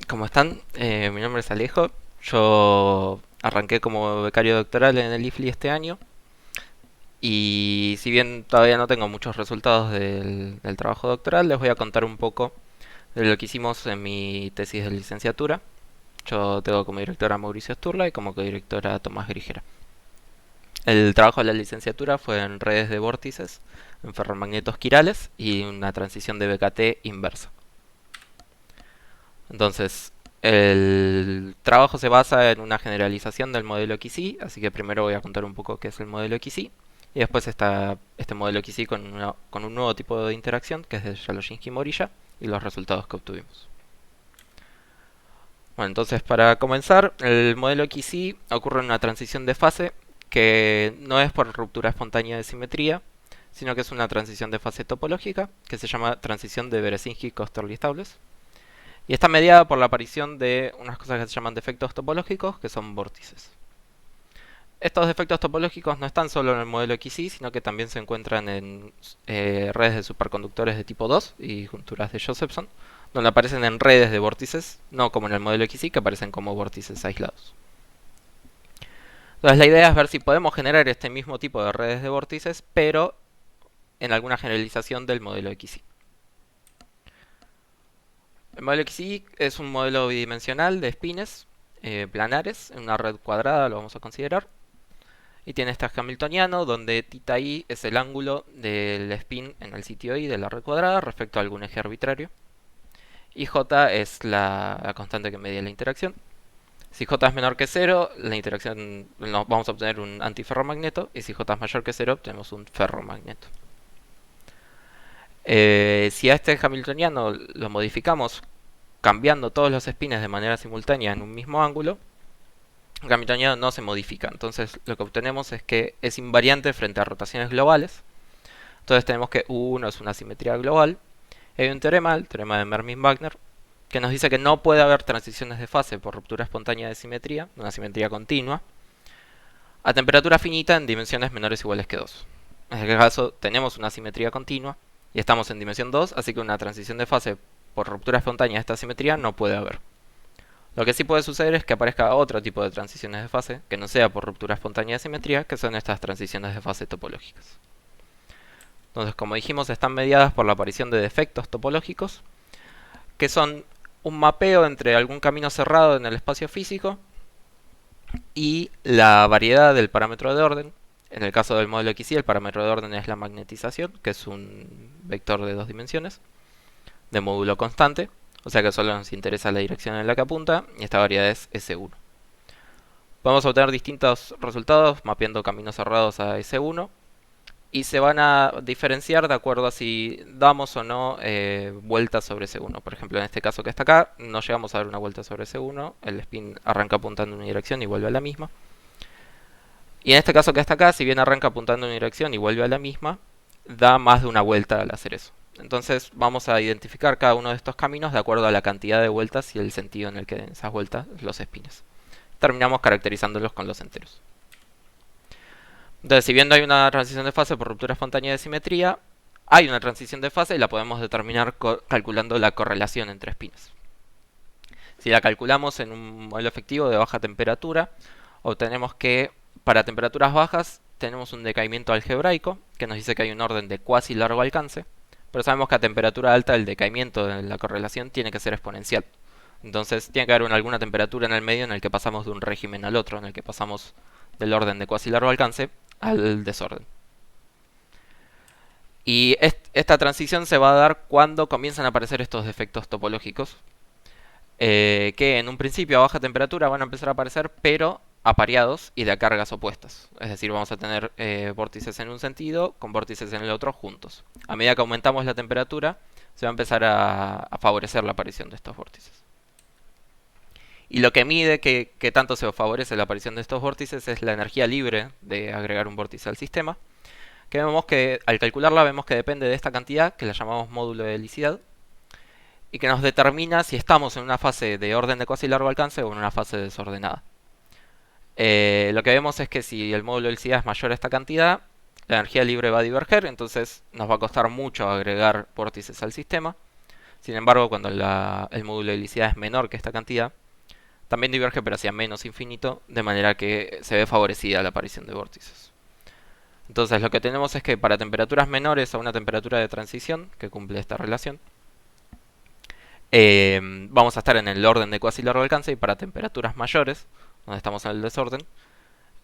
¿Cómo están? Mi nombre es Alejo. Yo arranqué como becario doctoral en el IFLI este año y si bien todavía no tengo muchos resultados del trabajo doctoral, les voy a contar un poco de lo que hicimos en mi tesis de licenciatura. Yo tengo como directora a Mauricio Sturla y como codirectora a Tomás Grigera. El trabajo de la licenciatura fue en redes de vórtices, en ferromagnetos quirales y una transición de BKT inversa. Entonces, el trabajo se basa en una generalización del modelo XY, así que primero voy a contar un poco qué es el modelo XY, y después está este modelo XY con un nuevo tipo de interacción, que es de Shaloshensky-Morilla, y los resultados que obtuvimos. Bueno, entonces para comenzar, el modelo XY ocurre en una transición de fase que no es por ruptura espontánea de simetría, sino que es una transición de fase topológica, que se llama transición de Berezinski-Kosterly-Stables. Y está mediada por la aparición de unas cosas que se llaman defectos topológicos, que son vórtices. Estos defectos topológicos no están solo en el modelo XY, sino que también se encuentran en redes de superconductores de tipo 2 y junturas de Josephson, donde aparecen en redes de vórtices, no como en el modelo XY, que aparecen como vórtices aislados. Entonces la idea es ver si podemos generar este mismo tipo de redes de vórtices, pero en alguna generalización del modelo XY. El modelo XY es un modelo bidimensional de espines planares, en una red cuadrada lo vamos a considerar. Y tiene este hamiltoniano donde θi es el ángulo del spin en el sitio i de la red cuadrada respecto a algún eje arbitrario. Y j es la constante que media la interacción. Si j es menor que 0, la interacción vamos a obtener un antiferromagneto. Y si j es mayor que 0, obtenemos un ferromagneto. Si a este hamiltoniano lo modificamos cambiando todos los spines de manera simultánea en un mismo ángulo, el hamiltoniano no se modifica. Entonces lo que obtenemos es que es invariante frente a rotaciones globales. Entonces tenemos que U1 es una simetría global. Y hay un teorema, el teorema de Mermin-Wagner, que nos dice que no puede haber transiciones de fase por ruptura espontánea de simetría, una simetría continua, a temperatura finita en dimensiones menores o iguales que 2. En este caso tenemos una simetría continua y estamos en dimensión 2, así que una transición de fase por ruptura espontánea de esta simetría no puede haber. Lo que sí puede suceder es que aparezca otro tipo de transiciones de fase, que no sea por ruptura espontánea de simetría, que son estas transiciones de fase topológicas. Entonces, como dijimos, están mediadas por la aparición de defectos topológicos, que son un mapeo entre algún camino cerrado en el espacio físico y la variedad del parámetro de orden. En el caso del modelo XY, el parámetro de orden es la magnetización, que es un vector de dos dimensiones, de módulo constante, o sea que solo nos interesa la dirección en la que apunta, y esta variedad es S1. Vamos a obtener distintos resultados mapeando caminos cerrados a S1, y se van a diferenciar de acuerdo a si damos o no vueltas sobre S1. Por ejemplo, en este caso que está acá, no llegamos a dar una vuelta sobre S1, el spin arranca apuntando en una dirección y vuelve a la misma. Y en este caso que está acá, si bien arranca apuntando en una dirección y vuelve a la misma, da más de una vuelta al hacer eso. Entonces vamos a identificar cada uno de estos caminos de acuerdo a la cantidad de vueltas y el sentido en el que den esas vueltas los spines. Terminamos caracterizándolos con los enteros. Entonces, si bien no hay una transición de fase por ruptura espontánea de simetría, hay una transición de fase y la podemos determinar calculando la correlación entre spines. Si la calculamos en un modelo efectivo de baja temperatura, obtenemos que para temperaturas bajas tenemos un decaimiento algebraico que nos dice que hay un orden de cuasi largo alcance, pero sabemos que a temperatura alta el decaimiento de la correlación tiene que ser exponencial. Entonces tiene que haber alguna temperatura en el medio en el que pasamos de un régimen al otro, en el que pasamos del orden de cuasi largo alcance al desorden. Y esta transición se va a dar cuando comienzan a aparecer estos defectos topológicos, que en un principio a baja temperatura van a empezar a aparecer, pero apareados y de cargas opuestas. Es decir, vamos a tener vórtices en un sentido con vórtices en el otro juntos. A medida que aumentamos la temperatura, se va a empezar a favorecer la aparición de estos vórtices. Y lo que mide que tanto se favorece la aparición de estos vórtices es la energía libre de agregar un vórtice al sistema, que vemos que al calcularla vemos que depende de esta cantidad, que la llamamos módulo de helicidad, y que nos determina si estamos en una fase de orden de cuasi largo alcance o en una fase desordenada. Lo que vemos es que si el módulo de helicidad es mayor a esta cantidad, la energía libre va a diverger, entonces nos va a costar mucho agregar vórtices al sistema. Sin embargo, cuando el módulo de helicidad es menor que esta cantidad, también diverge pero hacia menos infinito, de manera que se ve favorecida la aparición de vórtices. Entonces lo que tenemos es que para temperaturas menores a una temperatura de transición, que cumple esta relación, vamos a estar en el orden de cuasi largo alcance, y para temperaturas mayores, donde estamos en el desorden,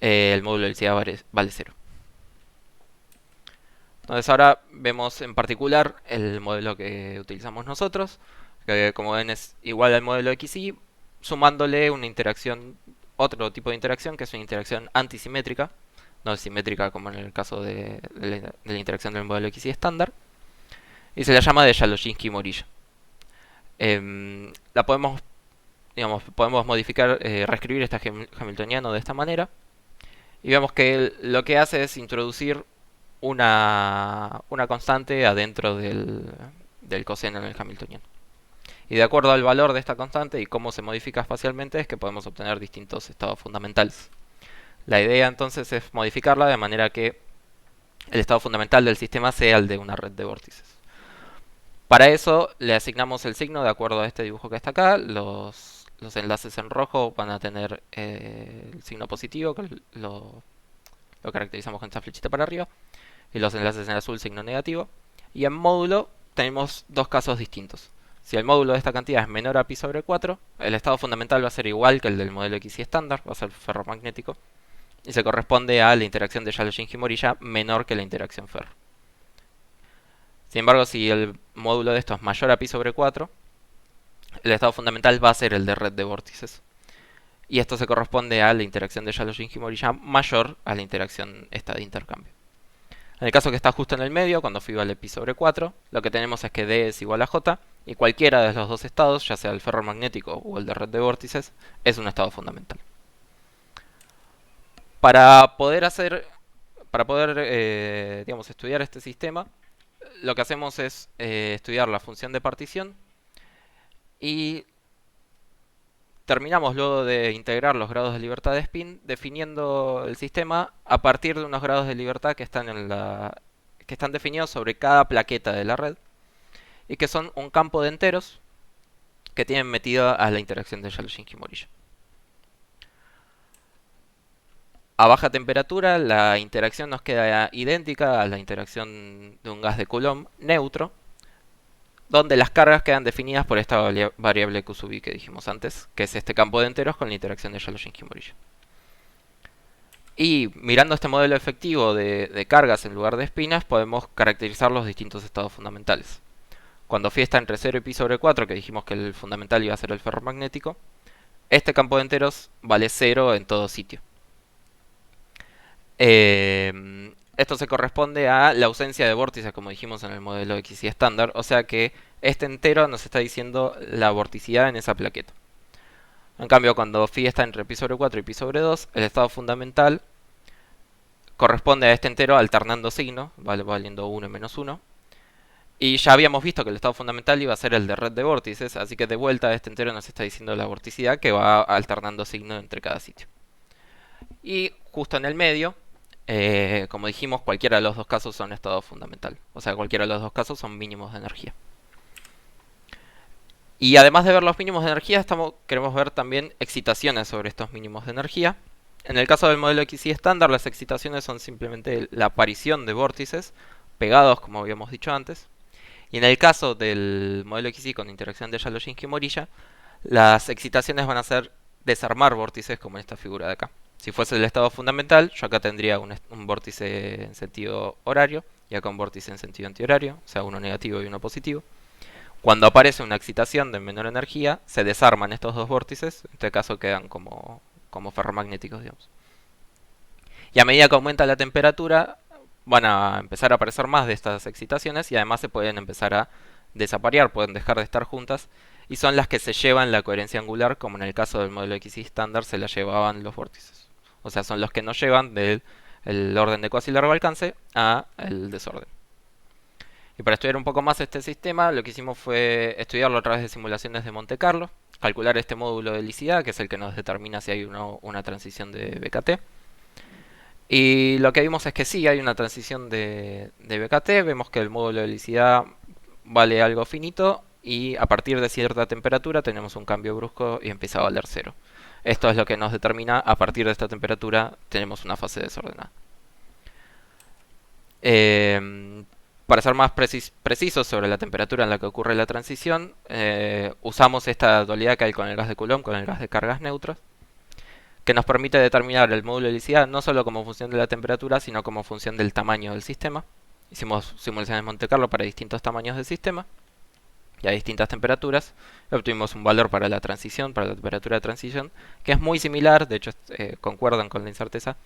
el módulo de helicidad vale 0. Entonces ahora vemos en particular el modelo que utilizamos nosotros, que como ven es igual al modelo XY, sumándole una interacción, otro tipo de interacción, que es una interacción antisimétrica, no es simétrica como en el caso de la interacción del modelo XY estándar, y se la llama de Shaloshensky-Morilla. La podemos, digamos, podemos modificar, reescribir este hamiltoniano de esta manera, y vemos que lo que hace es introducir una constante adentro del coseno en el hamiltoniano. Y de acuerdo al valor de esta constante y cómo se modifica espacialmente es que podemos obtener distintos estados fundamentales. La idea entonces es modificarla de manera que el estado fundamental del sistema sea el de una red de vórtices. Para eso le asignamos el signo de acuerdo a este dibujo que está acá. Los enlaces en rojo van a tener el signo positivo, que lo caracterizamos con esta flechita para arriba, y los enlaces en azul signo negativo. Y en módulo tenemos dos casos distintos. Si el módulo de esta cantidad es menor a pi sobre 4, el estado fundamental va a ser igual que el del modelo XY estándar, va a ser ferromagnético, y se corresponde a la interacción de Shaloshensky-Morilla menor que la interacción ferro. Sin embargo, si el módulo de esto es mayor a pi sobre 4, el estado fundamental va a ser el de red de vórtices. Y esto se corresponde a la interacción de Shaloshensky-Morilla mayor a la interacción esta de intercambio. En el caso que está justo en el medio, cuando phi vale pi sobre 4, lo que tenemos es que D es igual a J, y cualquiera de los dos estados, ya sea el ferromagnético o el de red de vórtices, es un estado fundamental. Para poder digamos, estudiar este sistema, lo que hacemos es estudiar la función de partición, y terminamos luego de integrar los grados de libertad de spin definiendo el sistema a partir de unos grados de libertad que están definidos sobre cada plaqueta de la red, y que son un campo de enteros que tienen metida a la interacción de Shaloshensky-Morilla. A baja temperatura la interacción nos queda idéntica a la interacción de un gas de Coulomb neutro, donde las cargas quedan definidas por esta variable Q sub i que dijimos antes, que es este campo de enteros con la interacción de Shaloshensky-Morilla. Y mirando este modelo efectivo de cargas en lugar de espinas, podemos caracterizar los distintos estados fundamentales. Cuando phi está entre 0 y pi sobre 4, que dijimos que el fundamental iba a ser el ferromagnético, este campo de enteros vale 0 en todo sitio. Esto se corresponde a la ausencia de vórtices, como dijimos en el modelo XY estándar, o sea que este entero nos está diciendo la vorticidad en esa plaqueta. En cambio, cuando phi está entre pi sobre 4 y pi sobre 2, el estado fundamental corresponde a este entero alternando signo, valiendo 1 y menos 1. Y ya habíamos visto que el estado fundamental iba a ser el de red de vórtices, así que de vuelta este entero nos está diciendo la vorticidad que va alternando signo entre cada sitio. Y justo en el medio, como dijimos, cualquiera de los dos casos son estado fundamental. O sea, cualquiera de los dos casos son mínimos de energía. Y además de ver los mínimos de energía, queremos ver también excitaciones sobre estos mínimos de energía. En el caso del modelo XY estándar, las excitaciones son simplemente la aparición de vórtices pegados, como habíamos dicho antes. Y en el caso del modelo XY con interacción de Shaloshensky-Morilla, las excitaciones van a ser desarmar vórtices, como en esta figura de acá. Si fuese el estado fundamental, yo acá tendría un vórtice en sentido horario y acá un vórtice en sentido antihorario, o sea, uno negativo y uno positivo. Cuando aparece una excitación de menor energía, se desarman estos dos vórtices, en este caso quedan como ferromagnéticos, digamos. Y a medida que aumenta la temperatura, van a empezar a aparecer más de estas excitaciones y además se pueden empezar a desaparear, pueden dejar de estar juntas, y son las que se llevan la coherencia angular, como en el caso del modelo XY estándar se la llevaban los vórtices. O sea, son los que nos llevan del orden de cuasi largo alcance a el desorden. Y para estudiar un poco más este sistema, lo que hicimos fue estudiarlo a través de simulaciones de Monte Carlo, calcular este módulo de helicidad, que es el que nos determina si hay una transición de BKT. Y lo que vimos es que sí, hay una transición de BKT, vemos que el módulo de helicidad vale algo finito, y a partir de cierta temperatura tenemos un cambio brusco y empieza a valer cero. Esto es lo que nos determina a partir de esta temperatura tenemos una fase desordenada. Eh, para ser más precisos sobre la temperatura en la que ocurre la transición, usamos esta dualidad que hay con el gas de Coulomb, con el gas de cargas neutras, que nos permite determinar el módulo de helicidad no solo como función de la temperatura, sino como función del tamaño del sistema. Hicimos simulaciones de Monte Carlo para distintos tamaños del sistema y a distintas temperaturas. Y obtuvimos un valor para la transición, para la temperatura de transición, que es muy similar, de hecho concuerdan con la incerteza,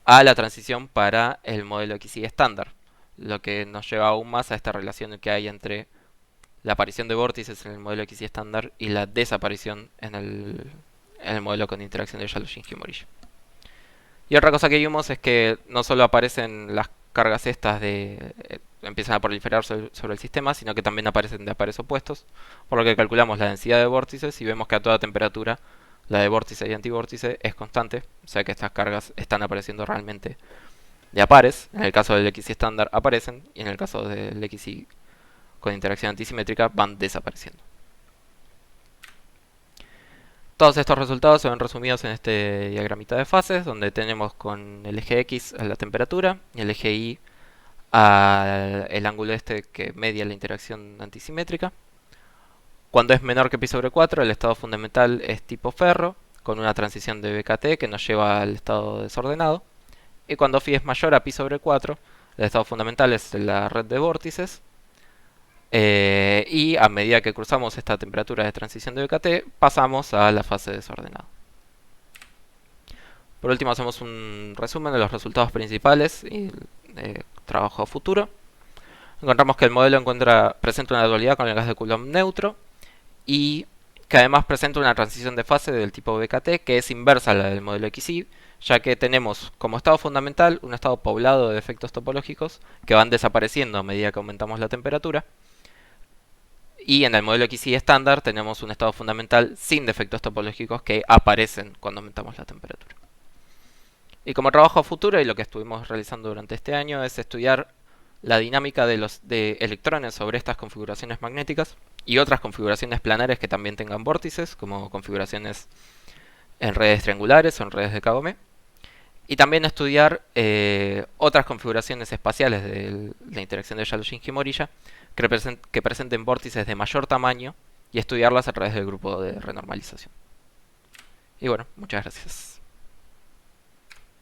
a la transición para el modelo XY estándar, lo que nos lleva aún más a esta relación que hay entre la aparición de vórtices en el modelo XY estándar y la desaparición en el modelo con interacción de Shaloshín-Himorishi. Y otra cosa que vimos es que no solo aparecen las cargas estas empiezan a proliferar sobre el sistema, sino que también aparecen de pares opuestos, por lo que calculamos la densidad de vórtices y vemos que a toda temperatura la de vórtice y antivórtice es constante, o sea que estas cargas están apareciendo realmente de a pares. En el caso del XY estándar aparecen y en el caso del XY con interacción antisimétrica van desapareciendo. Todos estos resultados se ven resumidos en este diagramita de fases, donde tenemos con el eje X a la temperatura y el eje Y al ángulo este que media la interacción antisimétrica. Cuando es menor que pi sobre 4, el estado fundamental es tipo ferro, con una transición de BKT que nos lleva al estado desordenado. Y cuando phi es mayor a pi sobre 4, el estado fundamental es la red de vórtices. Y a medida que cruzamos esta temperatura de transición de BKT, pasamos a la fase desordenada. Por último, hacemos un resumen de los resultados principales y trabajo a futuro. Encontramos que el modelo presenta una dualidad con el gas de Coulomb neutro y que además presenta una transición de fase del tipo BKT que es inversa a la del modelo XY, ya que tenemos como estado fundamental un estado poblado de efectos topológicos que van desapareciendo a medida que aumentamos la temperatura. Y en el modelo XY estándar tenemos un estado fundamental sin defectos topológicos que aparecen cuando aumentamos la temperatura. Y como trabajo a futuro y lo que estuvimos realizando durante este año es estudiar la dinámica de electrones sobre estas configuraciones magnéticas y otras configuraciones planares que también tengan vórtices, como configuraciones en redes triangulares o en redes de Kagome. Y también estudiar otras configuraciones espaciales de la interacción de Shaloshín-Himoriya que presenten vórtices de mayor tamaño y estudiarlas a través del grupo de renormalización. Y bueno, muchas gracias.